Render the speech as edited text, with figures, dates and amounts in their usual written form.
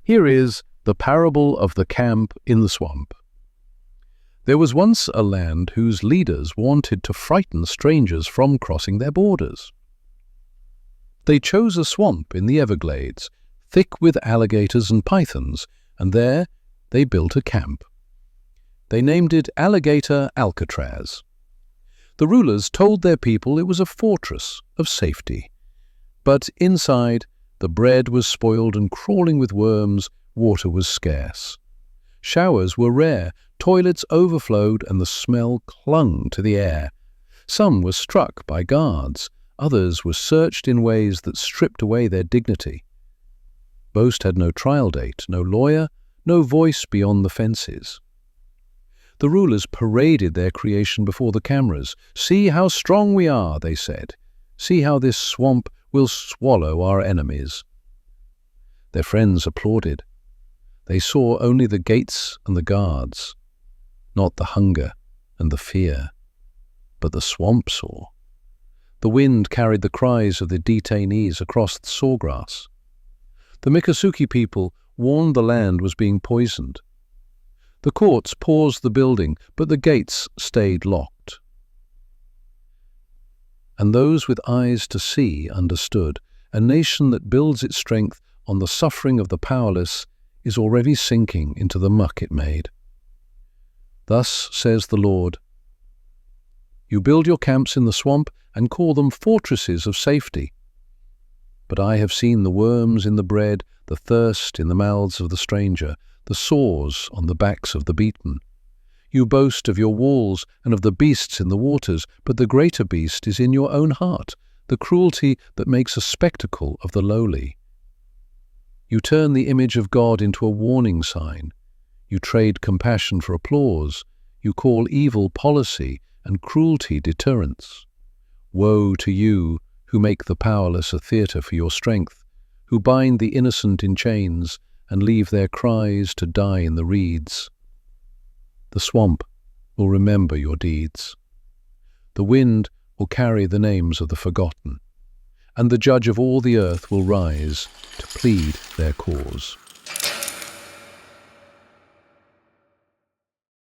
Here is the parable of the camp in the swamp. There was once a land whose leaders wanted to frighten strangers from crossing their borders. They chose a swamp in the Everglades, thick with alligators and pythons, and there they built a camp. They named it Alligator Alcatraz. The rulers told their people it was a fortress of safety. But inside, the bread was spoiled and crawling with worms, water was scarce. Showers were rare, toilets overflowed, and the smell clung to the air. Some were struck by guards, others were searched in ways that stripped away their dignity. Most had no trial date, no lawyer, no voice beyond the fences. The rulers paraded their creation before the cameras. "See how strong we are," they said. "See how this swamp will swallow our enemies." Their friends applauded. They saw only the gates and the guards, not the hunger and the fear, but the swamp saw. The wind carried the cries of the detainees across the sawgrass. The Miccosukee people warned the land was being poisoned. The courts paused the building, but the gates stayed locked. And those with eyes to see understood. A nation that builds its strength on the suffering of the powerless is already sinking into the muck it made. Thus says the Lord, "You build your camps in the swamp and call them fortresses of safety. But I have seen the worms in the bread, the thirst in the mouths of the stranger, the sores on the backs of the beaten. You boast of your walls and of the beasts in the waters, but the greater beast is in your own heart, the cruelty that makes a spectacle of the lowly. You turn the image of God into a warning sign. You trade compassion for applause. You call evil policy and cruelty deterrence. Woe to you who make the powerless a theatre for your strength, who bind the innocent in chains and leave their cries to die in the reeds. The swamp will remember your deeds. The wind will carry the names of the forgotten, and the judge of all the earth will rise to plead their cause."